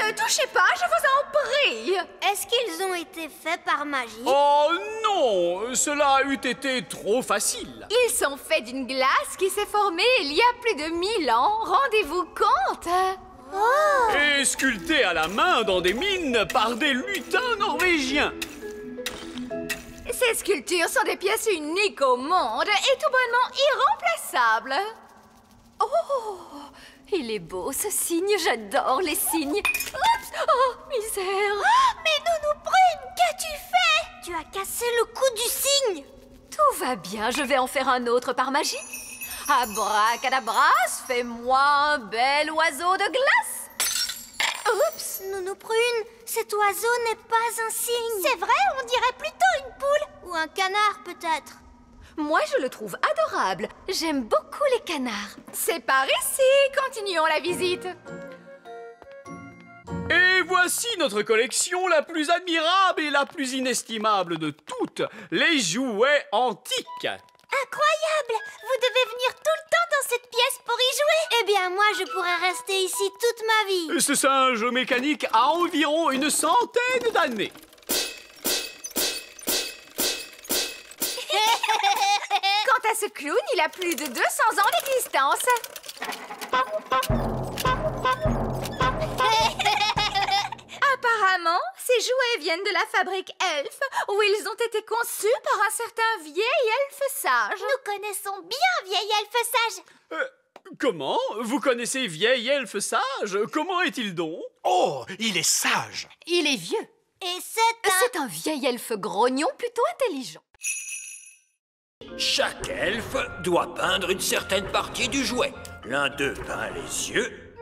Ne touchez pas, je vous en prie. Est-ce qu'ils ont été faits par magie? Oh non, cela eût été trop facile. Ils sont faits d'une glace qui s'est formée il y a plus de 1000 ans. Rendez-vous compte? Oh! Et sculptés à la main dans des mines par des lutins norvégiens. Ces sculptures sont des pièces uniques au monde et tout bonnement irremplaçables. Oh, il est beau ce signe, j'adore les signes. Oups, oh, misère. Mais Nounou Prune, qu'as-tu fait? Tu as cassé le cou du cygne. Tout va bien, je vais en faire un autre par magie. Abracadabras, fais-moi un bel oiseau de glace. Oups. Nounou Prune, cet oiseau n'est pas un cygne. C'est vrai, on dirait plutôt une poule. Ou un canard peut-être. Moi, je le trouve adorable. J'aime beaucoup les canards. C'est par ici, continuons la visite. Et voici notre collection la plus admirable et la plus inestimable de toutes, les jouets antiques. Incroyable! Vous devez venir tout le temps dans cette pièce pour y jouer. Eh bien, moi, je pourrais rester ici toute ma vie. Ce singe mécanique a environ une centaine d'années. Quant à ce clown, il a plus de 200 ans d'existence. Apparemment, ces jouets viennent de la fabrique Elf, où ils ont été conçus par un certain vieil elfe sage. Nous connaissons bien vieil elfe sage. Comment? Vous connaissez vieil elfe sage? Comment est-il donc? Oh, il est sage. Il est vieux. Et c'est un vieil elfe grognon plutôt intelligent. Chaque elfe doit peindre une certaine partie du jouet. L'un d'eux peint les yeux,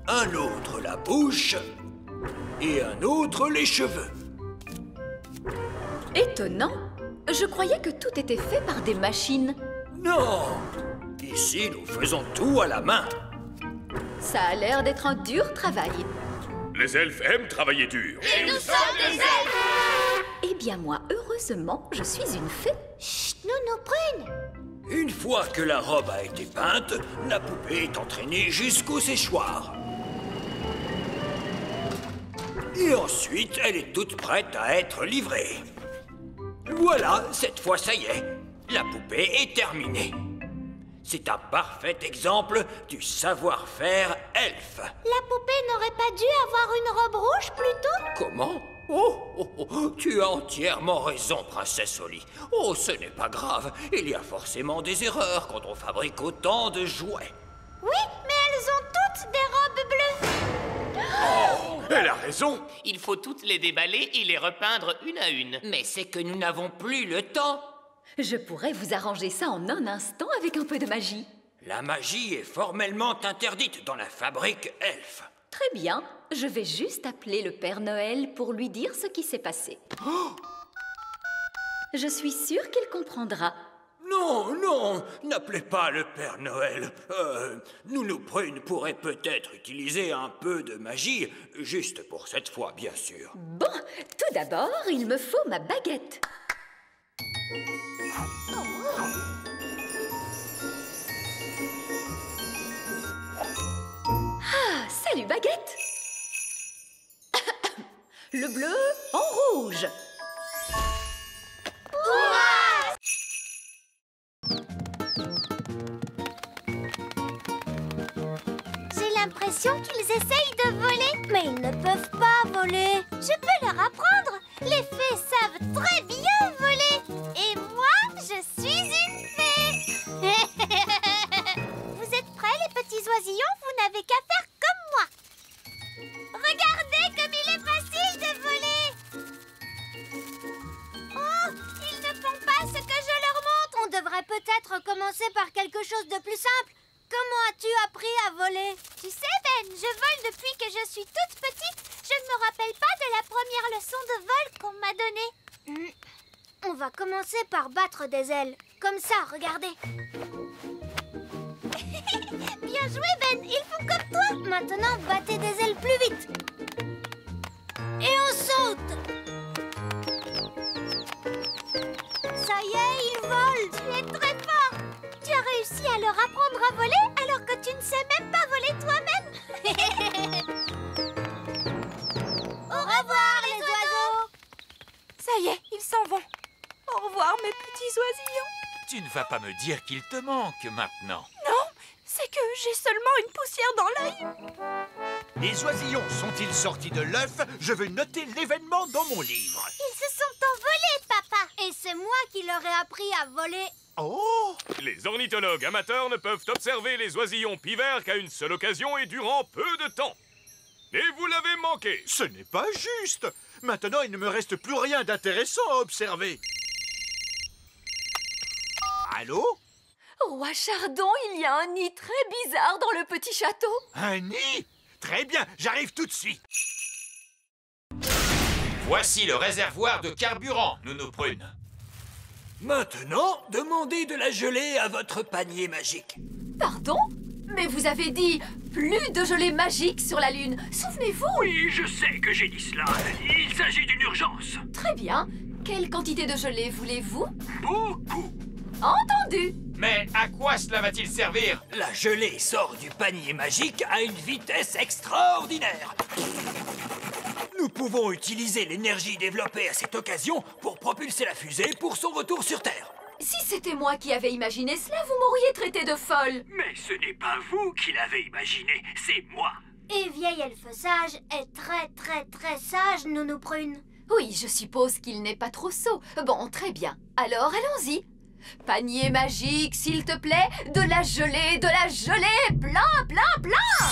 un autre la bouche et un autre les cheveux. Étonnant. Je croyais que tout était fait par des machines. Non! Ici, nous faisons tout à la main. Ça a l'air d'être un dur travail. Les elfes aiment travailler dur. Et nous sommes des elfes. Eh bien moi, heureusement, je suis une fée. Chut, Nounou Prune. Une fois que la robe a été peinte, la poupée est entraînée jusqu'au séchoir. Et ensuite, elle est toute prête à être livrée. Voilà, cette fois, ça y est. La poupée est terminée. C'est un parfait exemple du savoir-faire elfe. La poupée n'aurait pas dû avoir une robe rouge plutôt? Comment? Tu as entièrement raison, princesse Oli. Oh, ce n'est pas grave. Il y a forcément des erreurs quand on fabrique autant de jouets. Oui, mais elles ont toutes des robes bleues. Oh, elle a raison. Il faut toutes les déballer et les repeindre une à une. Mais c'est que nous n'avons plus le temps. Je pourrais vous arranger ça en un instant avec un peu de magie. La magie est formellement interdite dans la fabrique elfe. Très bien, je vais juste appeler le Père Noël pour lui dire ce qui s'est passé. Je suis sûre qu'il comprendra. Non, non, n'appelez pas le Père Noël. Nounou Prune pourrait peut-être utiliser un peu de magie, juste pour cette fois, bien sûr. Bon, tout d'abord, il me faut ma baguette. Ah, salut baguette. Le bleu en rouge. J'ai l'impression qu'ils essayent de voler, mais ils ne peuvent pas voler. Je peux leur apprendre. Les fées savent très bien voler. Et moi, je suis une fée. Vous êtes prêts, les petits oisillons? Vous n'avez qu'à faire comme moi. Regardez comme il est facile de voler. Oh, ils ne font pas ce que je leur montre. On devrait peut-être commencer par quelque chose de plus simple. Comment as-tu appris à voler? Tu sais, Ben, je vole depuis que je suis toute petite. Je ne me rappelle pas de la première leçon de vol qu'on m'a donnée. On va commencer par battre des ailes. Comme ça, regardez. Bien joué, Ben. Ils font comme toi. Maintenant, battez des ailes plus vite. Et on saute. Ça y est, ils volent. Tu es très fort. Tu as réussi à leur apprendre à voler alors que tu ne sais même pas voler toi-même. vas pas me dire qu'il te manque maintenant. Non, c'est que j'ai seulement une poussière dans l'œil. Les oisillons sont-ils sortis de l'œuf? Je veux noter l'événement dans mon livre. Ils se sont envolés, papa. Et c'est moi qui leur ai appris à voler. Oh! Les ornithologues amateurs ne peuvent observer les oisillons pivers qu'à une seule occasion et durant peu de temps. Et vous l'avez manqué. Ce n'est pas juste. Maintenant, il ne me reste plus rien d'intéressant à observer. Allô? Roi Chardon, il y a un nid très bizarre dans le petit château. Un nid? Très bien, j'arrive tout de suite. Voici le réservoir de carburant, Nounou Prune. Maintenant, demandez de la gelée à votre panier magique. Pardon? Mais vous avez dit plus de gelée magique sur la Lune. Souvenez-vous? Oui, je sais que j'ai dit cela. Il s'agit d'une urgence. Très bien. Quelle quantité de gelée voulez-vous? Beaucoup. Entendu. Mais à quoi cela va-t-il servir? La gelée sort du panier magique à une vitesse extraordinaire. Nous pouvons utiliser l'énergie développée à cette occasion pour propulser la fusée pour son retour sur Terre. Si c'était moi qui avais imaginé cela, vous m'auriez traité de folle. Mais ce n'est pas vous qui l'avez imaginé, c'est moi. Et vieil elfe sage est très sage, Nounou Prune. Oui, je suppose qu'il n'est pas trop sot. Bon, très bien. Alors, allons-y. Panier magique, s'il te plaît. De la gelée, plein, plein, plein.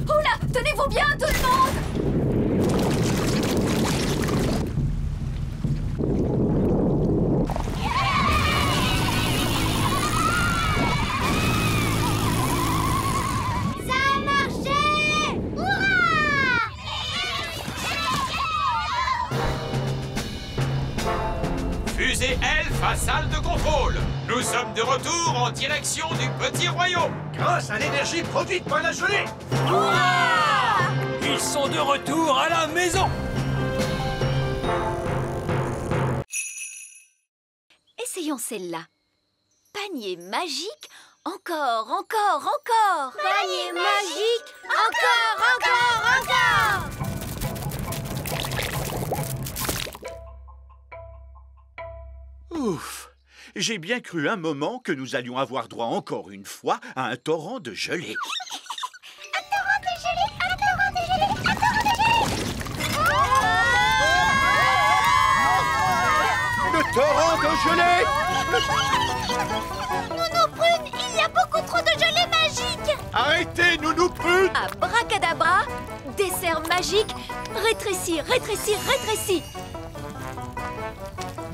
Oula, tenez-vous bien, tout le monde. Ça a marché! Hurrah! Fusée elfe à salle de contrôle. Nous sommes de retour en direction du petit royaume. Grâce à l'énergie produite par la gelée. Ils sont de retour à la maison. Essayons celle-là. Panier magique, encore. Panier magique! Encore! Ouf! J'ai bien cru un moment que nous allions avoir droit encore une fois à un torrent de gelée. Le torrent de gelée! Nounou Prune, il y a beaucoup trop de gelée magique! Arrêtez, Nounou Prune! Abracadabra, dessert magique, rétrécis.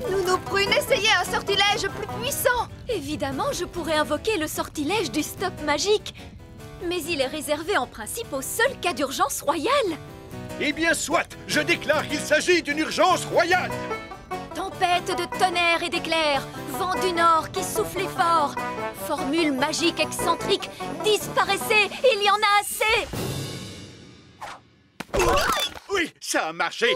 Nounou Prune, essayez un sortilège plus puissant. Évidemment, je pourrais invoquer le sortilège du stop magique. Mais il est réservé en principe au seul cas d'urgence royale. Eh bien, soit! Je déclare qu'il s'agit d'une urgence royale! Tempête de tonnerre et d'éclairs, vent du nord qui soufflait fort. Formule magique excentrique, disparaissez, il y en a assez. Oui, ça a marché!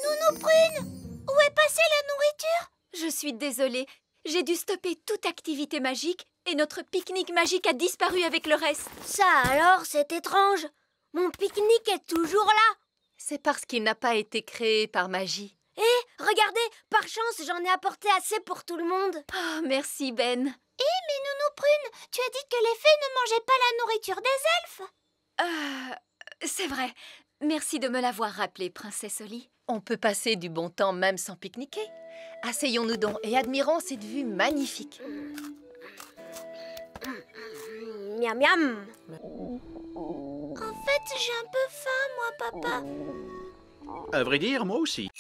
Nounou Prune, où est passée la nourriture? Je suis désolée, j'ai dû stopper toute activité magique et notre pique-nique magique a disparu avec le reste. Ça alors, c'est étrange. Mon pique-nique est toujours là. C'est parce qu'il n'a pas été créé par magie. Eh, regardez, par chance, j'en ai apporté assez pour tout le monde. Oh, merci Ben. Mais Nounou Prune, tu as dit que les fées ne mangeaient pas la nourriture des elfes. C'est vrai. Merci de me l'avoir rappelé, Princesse Oli. On peut passer du bon temps même sans pique-niquer. Asseyons-nous donc et admirons cette vue magnifique. Miam miam. En fait, j'ai un peu faim, moi, papa. À vrai dire, moi aussi.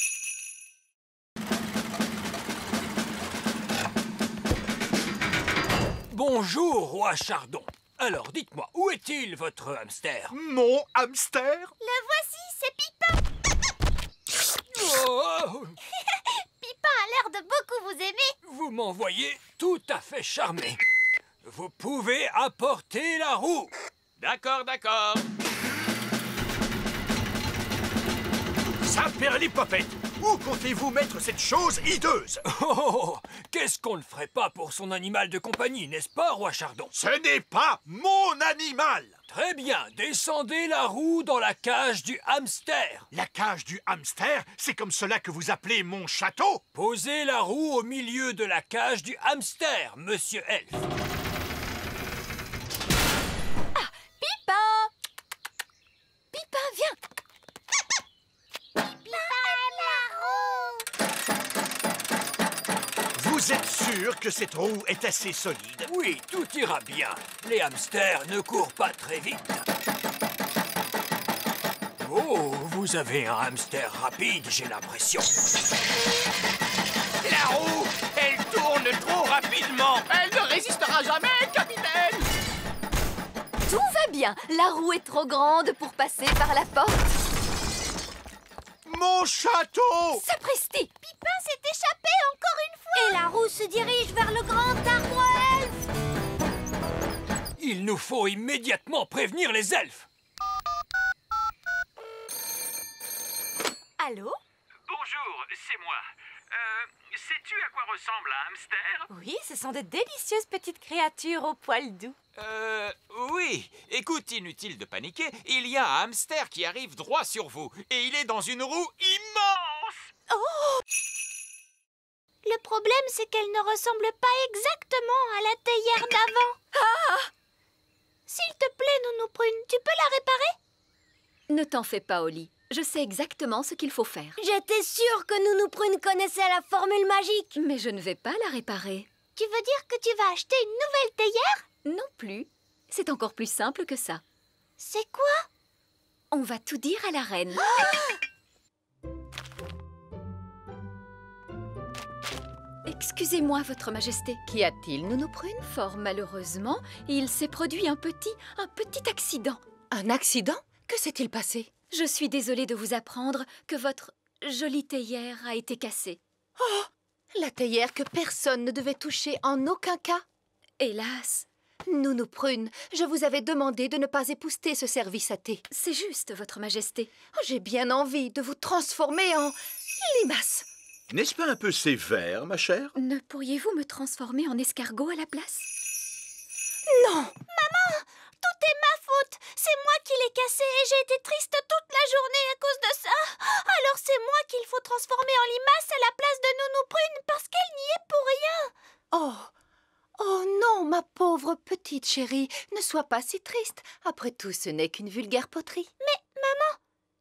Bonjour, roi Chardon. Alors, dites-moi, où est-il, votre hamster? Mon hamster? Le voici, c'est Pipin. Oh, Pipin a l'air de beaucoup vous aimer. vous m'envoyez tout à fait charmé. Vous pouvez apporter la roue. D'accord. Saperlipopette! Où comptez-vous mettre cette chose hideuse? Oh, qu'est-ce qu'on ne ferait pas pour son animal de compagnie, n'est-ce pas, Roi Chardon? Ce n'est pas mon animal! Très bien, descendez la roue dans la cage du hamster. La cage du hamster, c'est comme cela que vous appelez mon château? Posez la roue au milieu de la cage du hamster, Monsieur Elf. Pipin! Pipin, viens! Vous êtes sûr que cette roue est assez solide? Oui, tout ira bien. Les hamsters ne courent pas très vite. Oh, vous avez un hamster rapide, j'ai l'impression. La roue, elle tourne trop rapidement. Elle ne résistera jamais, capitaine! Tout va bien. La roue est trop grande pour passer par la porte. Mon château! Sapristi! Pipin s'est échappé encore une fois. Et la roue se dirige vers le grand arbre elfe. Il nous faut immédiatement prévenir les elfes. Allô? Bonjour, c'est moi. Sais-tu à quoi ressemble un hamster? Oui, ce sont de délicieuses petites créatures aux poils doux. Oui. Écoute, inutile de paniquer, il y a un hamster qui arrive droit sur vous. Et il est dans une roue immense. Le problème, c'est qu'elle ne ressemble pas exactement à la théière d'avant. S'il te plaît, Nounou Prune, tu peux la réparer? Ne t'en fais pas, Oli. Je sais exactement ce qu'il faut faire. J'étais sûre que Nounou Prune connaissait la formule magique. Mais je ne vais pas la réparer. Tu veux dire que tu vas acheter une nouvelle théière? Non plus. C'est encore plus simple que ça. C'est quoi? On va tout dire à la reine. Excusez-moi, Votre Majesté. Qu'y a-t-il, Nounou Prune? Fort malheureusement, il s'est produit un petit accident. Un accident? Que s'est-il passé? Je suis désolée de vous apprendre que votre jolie théière a été cassée. Oh! La théière que personne ne devait toucher en aucun cas. Hélas. Nounou Prune, je vous avais demandé de ne pas épousseter ce service à thé. C'est juste, Votre Majesté. Oh, j'ai bien envie de vous transformer en limace. N'est-ce pas un peu sévère, ma chère? Ne pourriez-vous me transformer en escargot à la place? Non! Maman! Tout est ma faute. C'est moi qui l'ai cassé et j'ai été triste toute la journée à cause de ça. Alors c'est moi qu'il faut transformer en limace à la place de Nounou Prune parce qu'elle n'y est pour rien. Oh! Oh non, ma pauvre petite chérie, ne sois pas si triste. Après tout, ce n'est qu'une vulgaire poterie. Mais, maman,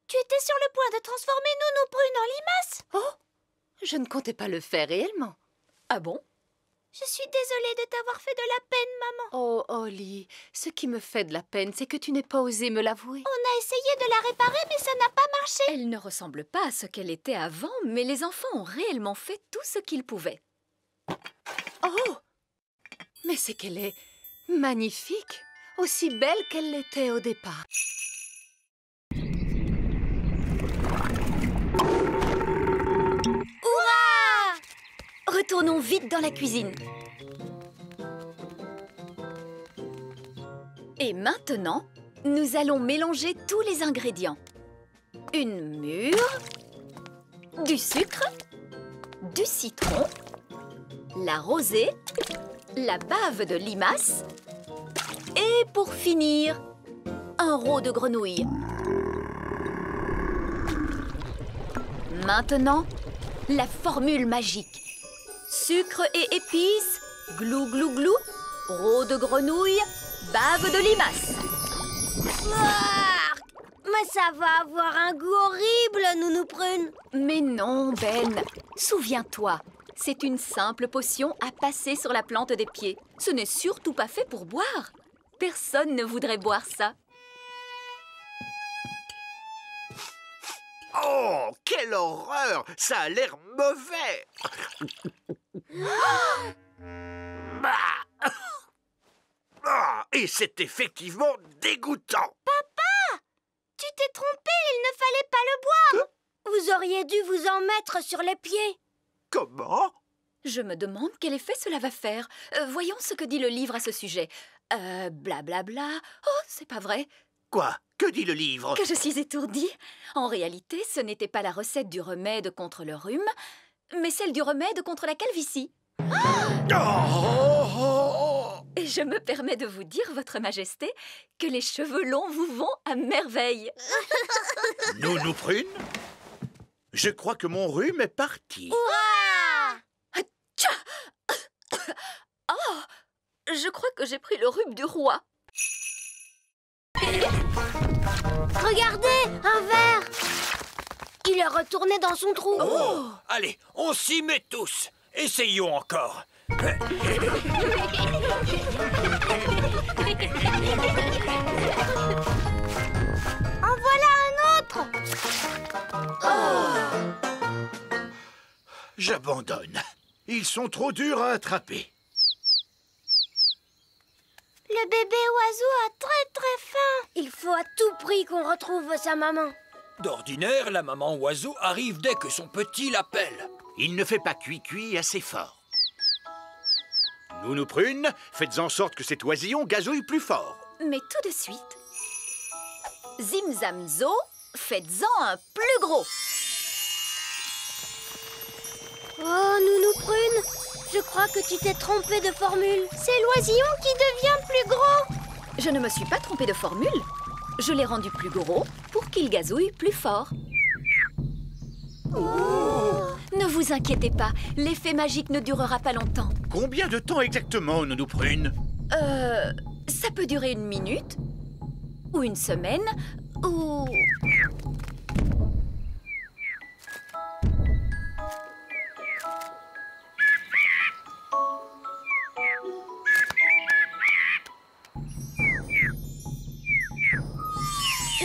tu étais sur le point de transformer Nounou Prune en limace. Oh! Je ne comptais pas le faire réellement. Ah bon? Je suis désolée de t'avoir fait de la peine, maman. Oh, Oli, ce qui me fait de la peine, c'est que tu n'aies pas osé me l'avouer. On a essayé de la réparer, mais ça n'a pas marché. Elle ne ressemble pas à ce qu'elle était avant, mais les enfants ont réellement fait tout ce qu'ils pouvaient. Oh! Mais c'est qu'elle est magnifique, aussi belle qu'elle l'était au départ. Hurrah! Retournons vite dans la cuisine. Et maintenant, nous allons mélanger tous les ingrédients. Une mûre, du sucre, du citron, la rosée, la bave de limace et pour finir, un rôt de grenouille. Maintenant, la formule magique. Sucre et épices, glou glou glou, rôt de grenouille, bave de limace. Mais ça va avoir un goût horrible, Nounou Prune. Mais non, Ben. Souviens-toi, c'est une simple potion à passer sur la plante des pieds. Ce n'est surtout pas fait pour boire. Personne ne voudrait boire ça. Oh, quelle horreur! Ça a l'air mauvais! Et c'est effectivement dégoûtant! Papa! Tu t'es trompé, il ne fallait pas le boire. Vous auriez dû vous en mettre sur les pieds. Comment? Je me demande quel effet cela va faire. Voyons ce que dit le livre à ce sujet. Blablabla. Oh, c'est pas vrai. Quoi? Que dit le livre? Que je suis étourdie. En réalité, ce n'était pas la recette du remède contre le rhume, mais celle du remède contre la calvitie. Et je me permets de vous dire, Votre Majesté, que les cheveux longs vous vont à merveille. Nounou Prune? Je crois que mon rhume est parti. Oh, je crois que j'ai pris le rhume du roi. Regardez, un verre. Il est retourné dans son trou. Oh. Allez, on s'y met tous. Essayons encore. En voilà un autre. J'abandonne. Ils sont trop durs à attraper. Le bébé oiseau a très faim. Il faut à tout prix qu'on retrouve sa maman. D'ordinaire, la maman oiseau arrive dès que son petit l'appelle. Il ne fait pas cuit assez fort. Nounou Prune, faites en sorte que cet oisillon gazouille plus fort. Mais tout de suite, Zim Zam Zo, faites-en un plus gros. Oh, Nounou Prune, je crois que tu t'es trompée de formule. C'est l'oisillon qui devient plus gros. Je ne me suis pas trompée de formule. Je l'ai rendu plus gros pour qu'il gazouille plus fort. Ne vous inquiétez pas, l'effet magique ne durera pas longtemps. Combien de temps exactement, Nounou Prune? Ça peut durer 1 minute, ou 1 semaine, ou...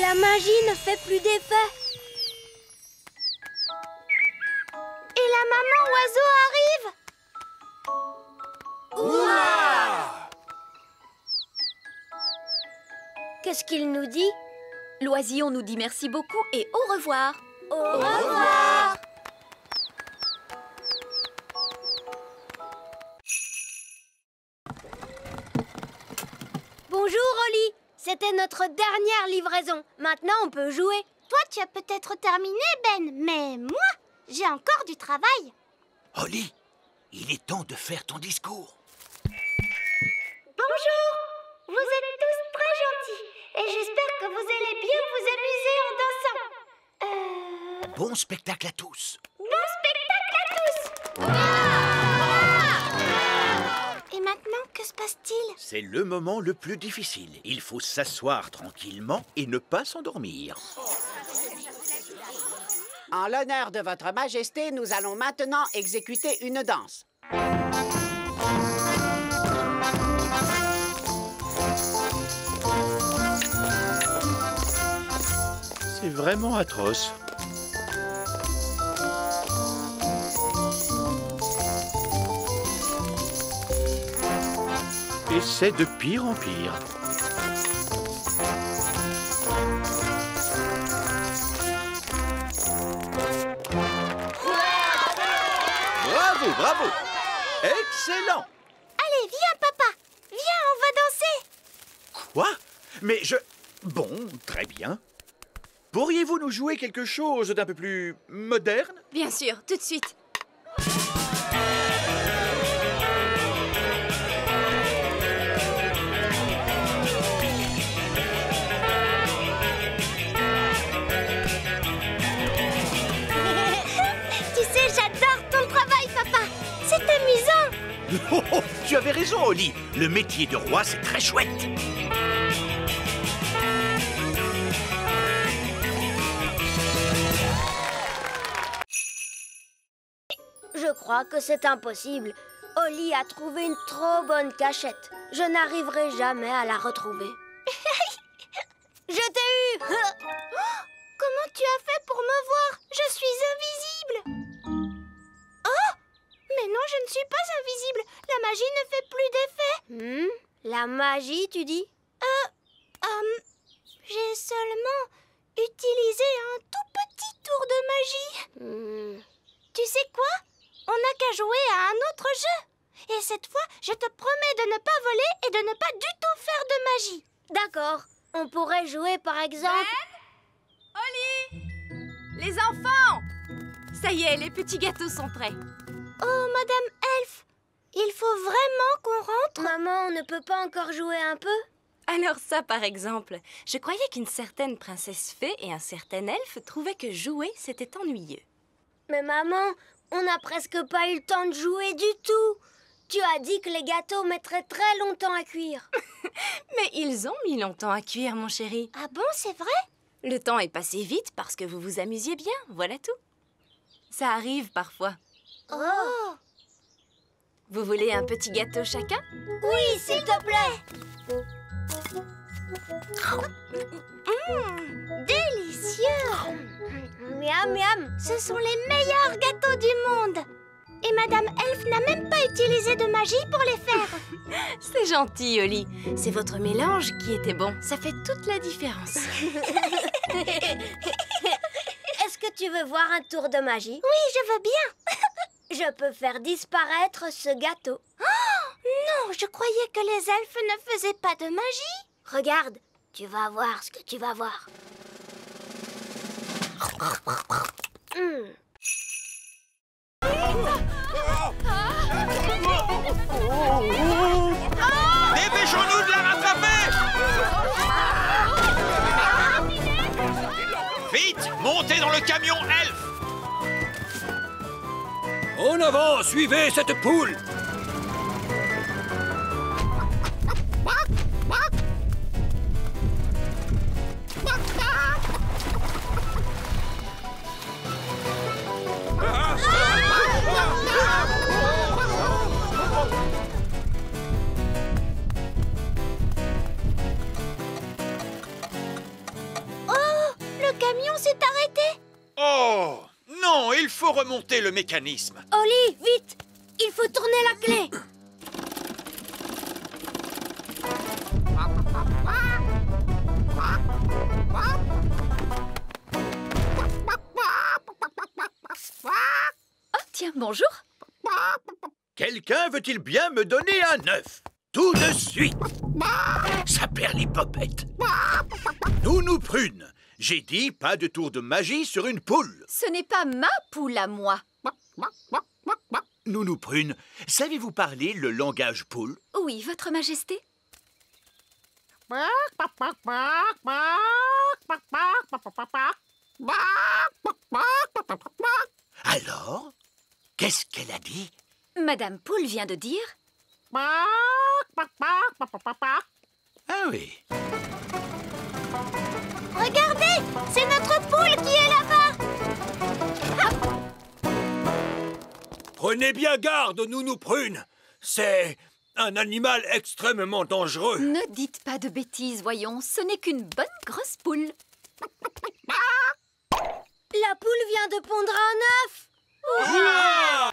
La magie ne fait plus d'effet. Et la maman oiseau arrive. Ouah! Qu'est-ce qu'il nous dit? L'oisillon nous dit merci beaucoup et au revoir. Au revoir. Bonjour, Oli. C'était notre dernière livraison. Maintenant, on peut jouer. Toi, tu as peut-être terminé, Ben, mais moi, j'ai encore du travail. Holly, il est temps de faire ton discours. Bonjour. Vous êtes tous très gentils et j'espère que vous allez bien vous amuser en dansant. Bon spectacle à tous. Bon spectacle à tous. Et maintenant, que se passe-t-il? C'est le moment le plus difficile. Il faut s'asseoir tranquillement et ne pas s'endormir. En l'honneur de Votre Majesté, nous allons maintenant exécuter une danse. C'est vraiment atroce. Et c'est de pire en pire. Bravo, bravo! Excellent! Allez, viens, papa. Viens, on va danser. Quoi? Mais je... Bon, très bien. Pourriez-vous nous jouer quelque chose d'un peu plus moderne? Bien sûr, tout de suite. Tu sais, j'adore ton travail, papa. C'est amusant. Oh, oh, tu avais raison, Holly. Le métier de roi, c'est très chouette. Je crois que c'est impossible. Holly a trouvé une trop bonne cachette. Je n'arriverai jamais à la retrouver. Je t'ai eu. Comment tu as fait pour me voir? Je suis invisible. Oh! Mais non, je ne suis pas invisible. La magie ne fait plus d'effet. La magie, tu dis? J'ai seulement utilisé un tout petit tour de magie. Tu sais quoi? On n'a qu'à jouer à un autre jeu. Et cette fois, je te promets de ne pas voler et de ne pas du tout faire de magie. D'accord. On pourrait jouer par exemple... Oli! Les enfants! Ça y est, les petits gâteaux sont prêts. Oh, Madame Elf, il faut vraiment qu'on rentre? Maman, on ne peut pas encore jouer un peu? Alors ça, par exemple, je croyais qu'une certaine princesse fée et un certain elfe trouvaient que jouer, c'était ennuyeux. Mais maman, on n'a presque pas eu le temps de jouer du tout. Tu as dit que les gâteaux mettraient très longtemps à cuire. Mais ils ont mis longtemps à cuire, mon chéri. Ah bon, c'est vrai? Le temps est passé vite parce que vous vous amusiez bien, voilà tout. Ça arrive parfois. Oh! Vous voulez un petit gâteau chacun? Oui, s'il te plaît! Délicieux! Miam, miam! Ce sont les meilleurs gâteaux du monde! Et Madame Elf n'a même pas utilisé de magie pour les faire! C'est gentil, Oli. C'est votre mélange qui était bon. Ça fait toute la différence. Est-ce que tu veux voir un tour de magie? Oui, je veux bien! Je peux faire disparaître ce gâteau. Oh, non, je croyais que les elfes ne faisaient pas de magie. Regarde, tu vas voir ce que tu vas voir. Dépêchons-nous de la rattraper! Vite, montez dans le camion elfe! En avant, suivez cette poule! Le camion s'est arrêté. Oh! Non, il faut remonter le mécanisme. Oli, vite! Il faut tourner la clé. Oh, tiens, bonjour. Quelqu'un veut-il bien me donner un œuf? Tout de suite. Ça perd les popettes. Nounou Prune, j'ai dit pas de tour de magie sur une poule. Ce n'est pas ma poule à moi. Nounou Prune, savez-vous parler le langage poule? Oui, Votre Majesté. Alors, qu'est-ce qu'elle a dit? Madame Poule vient de dire... Ah oui. Regardez, c'est notre poule qui est là-bas. Prenez bien garde, Nounou Prune. C'est un animal extrêmement dangereux. Ne dites pas de bêtises, voyons. Ce n'est qu'une bonne grosse poule. La poule vient de pondre un œuf. Ouah!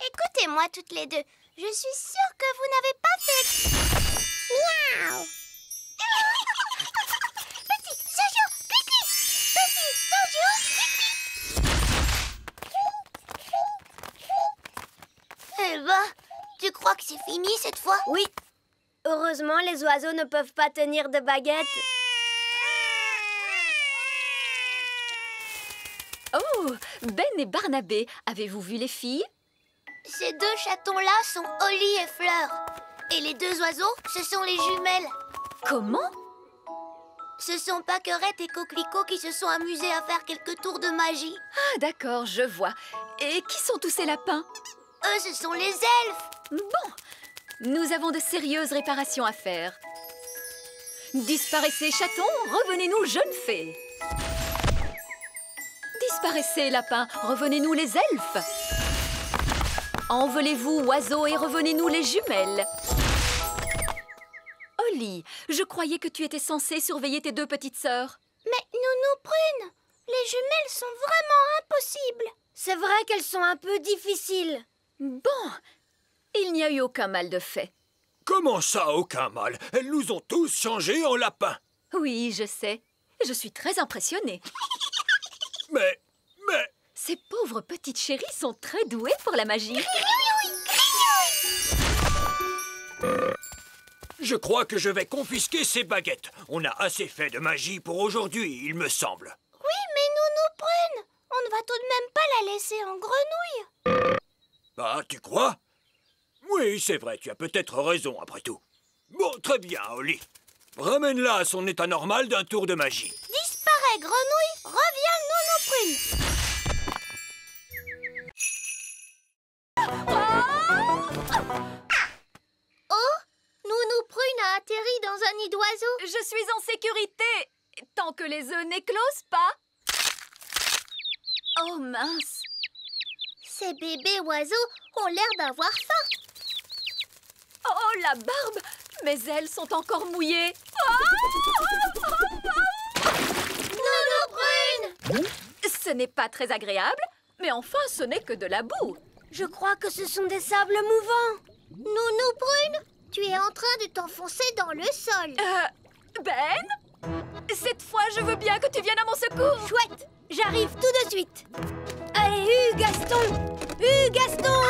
Écoutez-moi toutes les deux. Je suis sûre que vous n'avez pas fait... Miaou. Petit Jojo, Cuicui. Petit Jojo, Cuicui. Eh ben, tu crois que c'est fini cette fois? Oui. Heureusement, les oiseaux ne peuvent pas tenir de baguette. Oh, Ben et Barnabé, avez-vous vu les filles? Ces deux chatons-là sont Oli et Fleur. Et les deux oiseaux, ce sont les jumelles. Comment? Ce sont Pâquerette et Coquelicot qui se sont amusés à faire quelques tours de magie. Ah, d'accord, je vois. Et qui sont tous ces lapins? Eux, ce sont les elfes. Bon, nous avons de sérieuses réparations à faire. Disparaissez, chatons, revenez-nous, jeunes fées. Disparaissez, lapins, revenez-nous, les elfes. Envolez-vous, oiseaux, et revenez-nous, les jumelles. Oli, je croyais que tu étais censée surveiller tes deux petites sœurs. Mais Nounou Prune, les jumelles sont vraiment impossibles. C'est vrai qu'elles sont un peu difficiles. Bon, il n'y a eu aucun mal de fait. Comment ça, aucun mal? Elles nous ont tous changés en lapins. Oui, je sais. Je suis très impressionnée. Mais... Ces pauvres petites chéries sont très douées pour la magie. Je crois que je vais confisquer ces baguettes. On a assez fait de magie pour aujourd'hui, il me semble. Oui, mais Nounou Prune, on ne va tout de même pas la laisser en grenouille. Ah, tu crois? Oui, c'est vrai, tu as peut-être raison après tout. Bon, très bien, Holly. Ramène-la à son état normal d'un tour de magie. Disparais, grenouille, reviens, Nounou Prune. Oh, Nounou Prune a atterri dans un nid d'oiseaux. Je suis en sécurité, tant que les œufs n'éclosent pas. Oh mince. Ces bébés oiseaux ont l'air d'avoir faim. Oh, la barbe! Mes ailes sont encore mouillées. Nounou Prune! Ce n'est pas très agréable, mais enfin, ce n'est que de la boue. Je crois que ce sont des sables mouvants. Nounou Prune, tu es en train de t'enfoncer dans le sol. Ben? Cette fois, je veux bien que tu viennes à mon secours. Chouette, j'arrive tout de suite. Allez, Gaston! Gaston,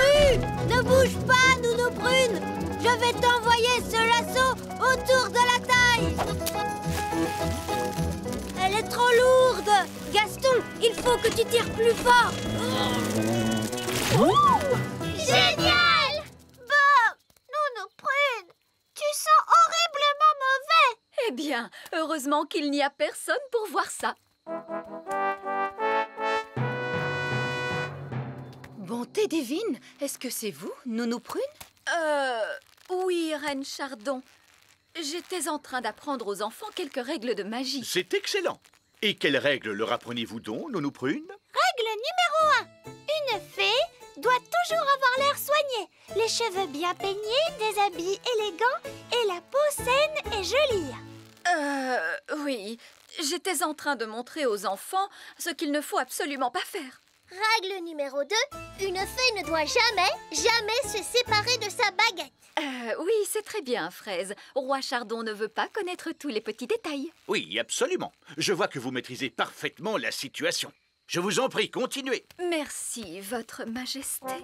ne bouge pas, Nounou Prune. Je vais t'envoyer ce lasso autour de la taille. Elle est trop lourde. Gaston, il faut que tu tires plus fort. Génial! Bon, Nounou Prune, tu sens horriblement mauvais. Eh bien, heureusement qu'il n'y a personne pour voir ça. Bonté divine, est-ce que c'est vous, Nounou Prune? Oui, Reine Chardon. J'étais en train d'apprendre aux enfants quelques règles de magie. C'est excellent. Et quelles règles leur apprenez-vous donc, Nounou Prune? Règle numéro 1. Une fée doit toujours avoir l'air soigné, les cheveux bien peignés, des habits élégants et la peau saine et jolie. Oui. J'étais en train de montrer aux enfants ce qu'il ne faut absolument pas faire. Règle numéro 2. Une fée ne doit jamais se séparer de sa baguette. Oui, c'est très bien, Fraise. Roi Chardon ne veut pas connaître tous les petits détails. Oui, absolument. Je vois que vous maîtrisez parfaitement la situation. Je vous en prie, continuez. Merci, Votre Majesté.